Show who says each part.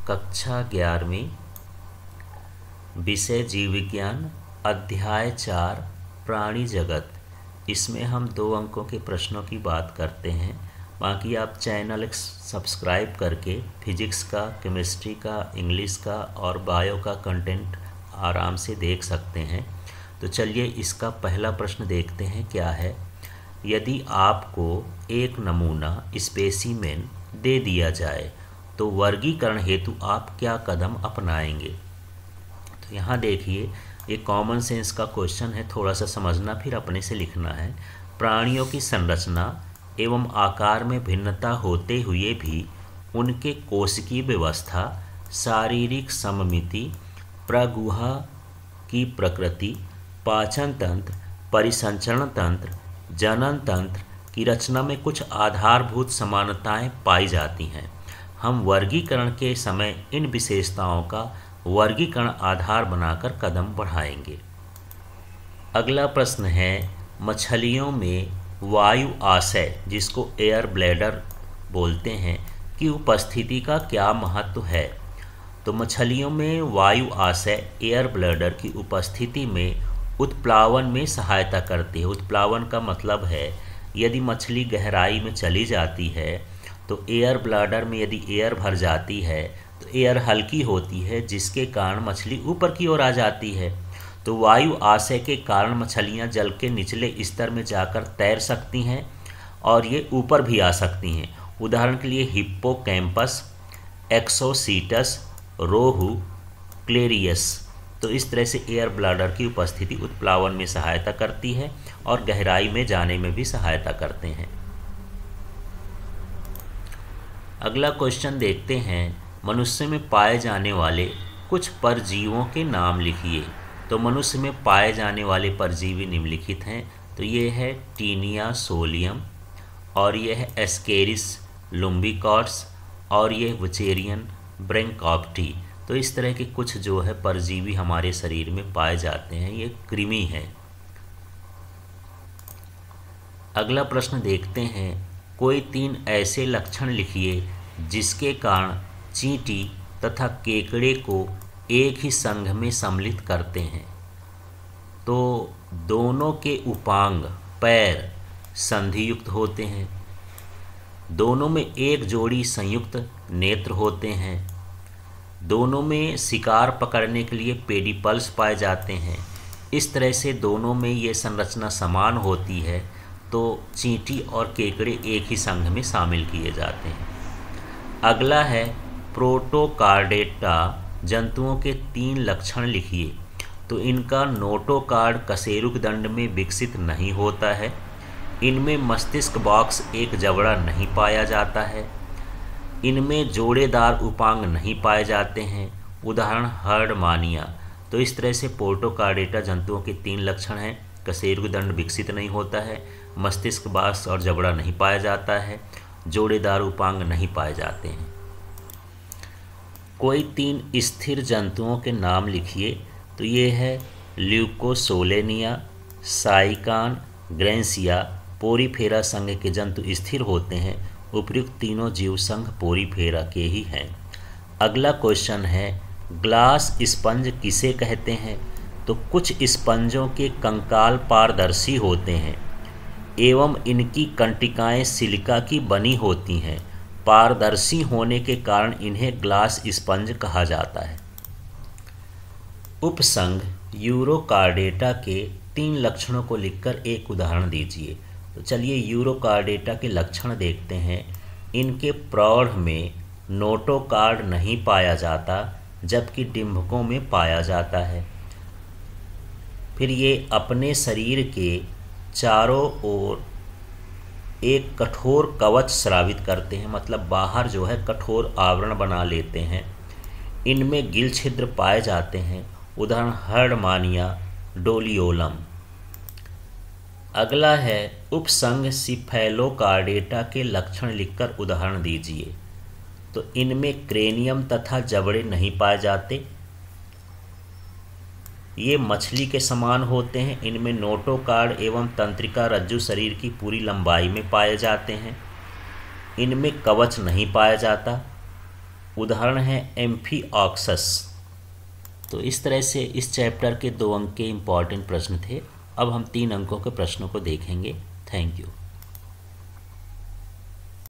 Speaker 1: कक्षा 11वीं, विषय जीव विज्ञान, अध्याय 4 प्राणी जगत। इसमें हम 2 अंकों के प्रश्नों की बात करते हैं। बाकी आप चैनल सब्सक्राइब करके फिजिक्स का, केमिस्ट्री का, इंग्लिश का और बायो का कंटेंट आराम से देख सकते हैं। तो चलिए इसका पहला प्रश्न देखते हैं क्या है। यदि आपको एक नमूना स्पेसिमेन दे दिया जाए तो वर्गीकरण हेतु आप क्या कदम अपनाएंगे। तो यहाँ देखिए, ये कॉमन सेंस का क्वेश्चन है, थोड़ा सा समझना फिर अपने से लिखना है। प्राणियों की संरचना एवं आकार में भिन्नता होते हुए भी उनके कोशिकीय व्यवस्था, शारीरिक सममिति, प्रगुहा की प्रकृति, पाचन तंत्र, परिसंचरण तंत्र, जनन तंत्र की रचना में कुछ आधारभूत समानताएं पाई जाती हैं। हम वर्गीकरण के समय इन विशेषताओं का वर्गीकरण आधार बनाकर कदम बढ़ाएंगे। अगला प्रश्न है, मछलियों में वायु आशय, जिसको एयर ब्लैडर बोलते हैं, की उपस्थिति का क्या महत्व है। तो मछलियों में वायु आशय एयर ब्लैडर की उपस्थिति में उत्प्लावन में सहायता करती है। उत्प्लावन का मतलब है यदि मछली गहराई में चली जाती है तो एयर ब्लैडर में यदि एयर भर जाती है तो एयर हल्की होती है, जिसके कारण मछली ऊपर की ओर आ जाती है। तो वायु आशय के कारण मछलियां जल के निचले स्तर में जाकर तैर सकती हैं और ये ऊपर भी आ सकती हैं। उदाहरण के लिए हिप्पोकैम्पस, एक्सोसीटस, रोहू, क्लेरियस। तो इस तरह से एयर ब्लैडर की उपस्थिति उत्प्लावन में सहायता करती है और गहराई में जाने में भी सहायता करते हैं। अगला क्वेश्चन देखते हैं, मनुष्य में पाए जाने वाले कुछ परजीवियों के नाम लिखिए। तो मनुष्य में पाए जाने वाले परजीवी निम्नलिखित हैं। तो ये है टीनिया सोलियम, और ये है एस्केरिस लुम्बिकॉर्ड्स, और ये वचेरियन ब्रैंकॉप्टी। तो इस तरह के कुछ जो है परजीवी हमारे शरीर में पाए जाते हैं, ये कृमि हैं। अगला प्रश्न देखते हैं, कोई 3 ऐसे लक्षण लिखिए जिसके कारण चींटी तथा केकड़े को एक ही संघ में सम्मिलित करते हैं। तो दोनों के उपांग पैर संधियुक्त होते हैं, दोनों में एक जोड़ी संयुक्त नेत्र होते हैं, दोनों में शिकार पकड़ने के लिए पेडिपल्स पाए जाते हैं। इस तरह से दोनों में ये संरचना समान होती है, तो चींटी और केकड़े एक ही संघ में शामिल किए जाते हैं। अगला है, प्रोटोकार्डेटा जंतुओं के 3 लक्षण लिखिए। तो इनका नोटोकार्ड कशेरुकदंड में विकसित नहीं होता है, इनमें मस्तिष्क बॉक्स एक जबड़ा नहीं पाया जाता है, इनमें जोड़ेदार उपांग नहीं पाए जाते हैं। उदाहरण हर्डमानिया। तो इस तरह से प्रोटोकार्डेटा जंतुओं के 3 लक्षण हैं, कशेरुकदंड विकसित नहीं होता है, मस्तिष्क बॉक्स और जबड़ा नहीं पाया जाता है, जोड़ेदार उपांग नहीं पाए जाते हैं। कोई 3 स्थिर जंतुओं के नाम लिखिए। तो ये है ल्यूकोसोलेनिया, साइकान, ग्रेंसिया। पोरीफेरा संघ के जंतु स्थिर होते हैं। उपर्युक्त तीनों जीव संघ पोरीफेरा के ही हैं। अगला क्वेश्चन है, ग्लास स्पंज किसे कहते हैं। तो कुछ स्पंजों के कंकाल पारदर्शी होते हैं एवं इनकी कंटिकाएं सिलिका की बनी होती हैं। पारदर्शी होने के कारण इन्हें ग्लास स्पंज कहा जाता है। उपसंघ यूरोकार्डेटा के 3 लक्षणों को लिखकर एक उदाहरण दीजिए। तो चलिए यूरोकार्डेटा के लक्षण देखते हैं। इनके प्रौढ़ में नोटोकार्ड नहीं पाया जाता, जबकि डिंभकों में पाया जाता है। फिर ये अपने शरीर के चारों ओर एक कठोर कवच स्रावित करते हैं, मतलब बाहर जो है कठोर आवरण बना लेते हैं। इनमें गिल छिद्र पाए जाते हैं। उदाहरण हर्डमानिया, डोलियोलम। अगला है, उपसंघ सिफेलोकार्डेटा के लक्षण लिखकर उदाहरण दीजिए। तो इनमें क्रेनियम तथा जबड़े नहीं पाए जाते, ये मछली के समान होते हैं। इनमें नोटोकार्ड एवं तंत्रिका रज्जु शरीर की पूरी लंबाई में पाए जाते हैं। इनमें कवच नहीं पाया जाता। उदाहरण है एम्फीऑक्सस। तो इस तरह से इस चैप्टर के 2 अंक के इम्पॉर्टेंट प्रश्न थे। अब हम 3 अंकों के प्रश्नों को देखेंगे। Thank you.